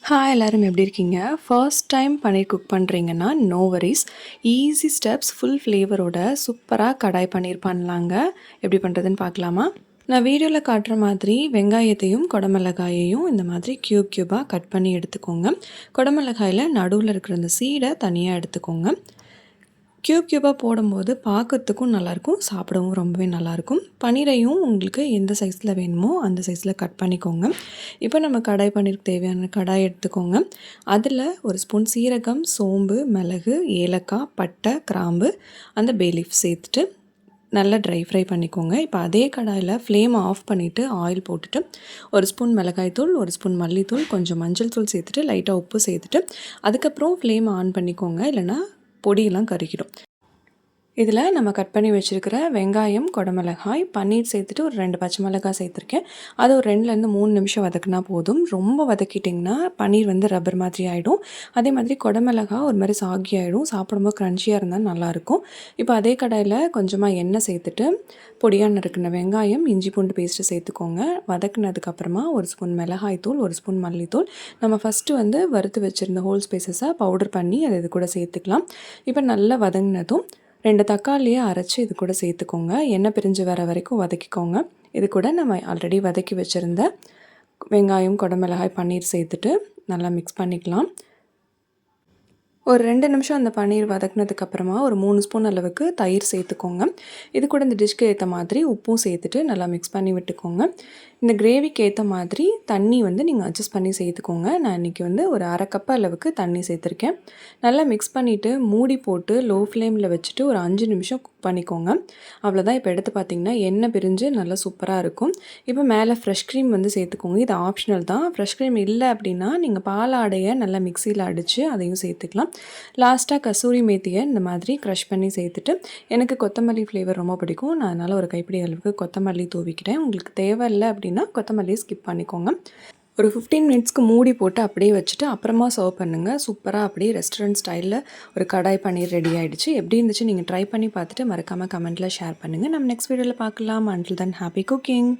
Hi எல்லாரும் எப்படி இருக்கீங்க? ஃபர்ஸ்ட் டைம் பன்னீர் குக் பண்ணுறீங்கன்னா no worries. Easy steps full ஃப்ளேவரோட சூப்பராக கடாய் பன்னீர் பண்ணலாங்க. எப்படி பண்ணுறதுன்னு பார்க்கலாமா? நான் வீடியோவில் காட்டுற மாதிரி வெங்காயத்தையும் குடமிளகாயையும் இந்த மாதிரி க்யூபாக கட் பண்ணி எடுத்துக்கோங்க. குடமிளகாயில் நடுவில் இருக்கிற அந்த சீடை தனியாக எடுத்துக்கோங்க. க்யூபாக போடும்போது பார்க்கறதுக்கும் நல்லாயிருக்கும், சாப்பிடவும் ரொம்பவே நல்லாயிருக்கும். பன்னீரையும் உங்களுக்கு எந்த சைஸில் வேணுமோ அந்த சைஸில் கட் பண்ணிக்கோங்க. இப்போ நம்ம கடாய் பன்னீருக்கு தேவையான கடாய் எடுத்துக்கோங்க. அதில் ஒரு ஸ்பூன் சீரகம், சோம்பு, மிளகு, ஏலக்காய், பட்டை, கிராம்பு, அந்த பே லீஃப் சேர்த்துட்டு நல்லா ட்ரை ஃப்ரை பண்ணிக்கோங்க. இப்போ அதே கடாயில் ஃப்ளேமை ஆஃப் பண்ணிவிட்டு ஆயில் போட்டுட்டு ஒரு ஸ்பூன் மிளகாய்த்தூள், ஒரு ஸ்பூன் மல்லித்தூள், கொஞ்சம் மஞ்சள் தூள் சேர்த்துட்டு லைட்டாக உப்பு சேர்த்துட்டு அதுக்கப்புறம் ஃப்ளேமை ஆன் பண்ணிக்கோங்க, இல்லைனா பொடியெல்லாம் கருகிடும். இதில் நம்ம கட் பண்ணி வச்சுருக்கிற வெங்காயம், குடமிளகாய், பன்னீர் சேர்த்துட்டு ஒரு 2 பச்சை மிளகாய் சேர்த்துருக்கேன். அது ஒரு 2லேருந்து 3 நிமிஷம் வதக்குனா போதும். ரொம்ப வதக்கிட்டிங்கன்னா பன்னீர் வந்து ரப்பர் மாதிரி ஆகிடும். அதே மாதிரி குடமிளகாய் ஒரு மாதிரி சாகி ஆகிடும். சாப்பிடும்போது க்ரன்ச்சியாக இருந்தால் நல்லாயிருக்கும். இப்போ அதே கடாயில் கொஞ்சமாக எண்ணெய் சேர்த்துட்டு பொடியாக நறுக்கின வெங்காயம், இஞ்சி பூண்டு பேஸ்ட்டு சேர்த்துக்கோங்க. வதக்குனதுக்கப்புறமா ஒரு ஸ்பூன் மிளகாய்த்தூள், ஒரு ஸ்பூன் மல்லித்தூள், நம்ம ஃபஸ்ட்டு வந்து வறுத்து வச்சுருந்த ஹோல் ஸ்பைசஸாக பவுடர் பண்ணி அது இது கூட சேர்த்துக்கலாம். இப்போ நல்லா வதங்கினதும் 2 தக்காளியை அரைச்சி இது கூட சேர்த்துக்கோங்க. எண்ணெய் பிரிஞ்சு வர வரைக்கும் வதக்கிக்கோங்க. இது கூட நம்ம ஆல்ரெடி வதக்கி வச்சுருந்த வெங்காயம், குடமிளகாய், பன்னீர் சேர்த்துட்டு நல்லா மிக்ஸ் பண்ணிக்கலாம். ஒரு 2 நிமிஷம் அந்த பன்னீர் வதக்கினதுக்கப்புறமா ஒரு 3 ஸ்பூன் அளவுக்கு தயிர் சேர்த்துக்கோங்க. இது கூட இந்த டிஷ்க்கு ஏற்ற மாதிரி உப்பும் சேர்த்துட்டு நல்லா மிக்ஸ் பண்ணி விட்டுக்கோங்க. இந்த கிரேவிக்கு ஏற்ற மாதிரி தண்ணி வந்து நீங்கள் அட்ஜஸ்ட் பண்ணி சேர்த்துக்கோங்க. நான் இன்றைக்கி வந்து ஒரு 1/2 கப் அளவுக்கு தண்ணி சேர்த்துருக்கேன். நல்லா மிக்ஸ் பண்ணிவிட்டு மூடி போட்டு லோ ஃப்ளேமில் வச்சுட்டு ஒரு 5 நிமிஷம் குக் பண்ணிக்கோங்க. அவ்வளோதான். இப்போ எடுத்து பார்த்திங்கன்னா எண்ணெய் பிரிஞ்சு நல்லா சூப்பராக இருக்கும். இப்போ மேலே ஃப்ரெஷ் க்ரீம் வந்து சேர்த்துக்கோங்க. இது ஆப்ஷனல் தான். ஃப்ரெஷ் க்ரீம் இல்லை அப்படின்னா நீங்கள் பாலாடையை நல்லா மிக்சியில் அடித்து அதையும் சேர்த்துக்கலாம். லாஸ்ட்டாக கசூரி மேத்தியை இந்த மாதிரி க்ரஷ் பண்ணி சேர்த்துட்டு எனக்கு கொத்தமல்லி ஃப்ளேவர் ரொம்ப பிடிக்கும். நான் அதனால் ஒரு கைப்பிடி அளவுக்கு கொத்தமல்லி தூவிக்கிட்டேன். உங்களுக்கு தேவையில்லை அப்படின்னா கொத்தமல்லியை ஸ்கிப் பண்ணிக்கோங்க. ஒரு 15 மினிட்ஸ்க்கு மூடி போட்டு அப்படியே வச்சுட்டு அப்புறமா சர்வ் பண்ணுங்கள். சூப்பராக அப்படியே ரெஸ்டாரண்ட் ஸ்டைலில் ஒரு கடாய் பன்னீர் ரெடி ஆகிடுச்சு. எப்படி இருந்துச்சு நீங்கள் ட்ரை பண்ணி பார்த்துட்டு மறக்காமல் கமெண்ட்டில் ஷேர் பண்ணுங்கள். நம்ம நெக்ஸ்ட் வீடியோவில் பார்க்கலாம். Until then happy cooking.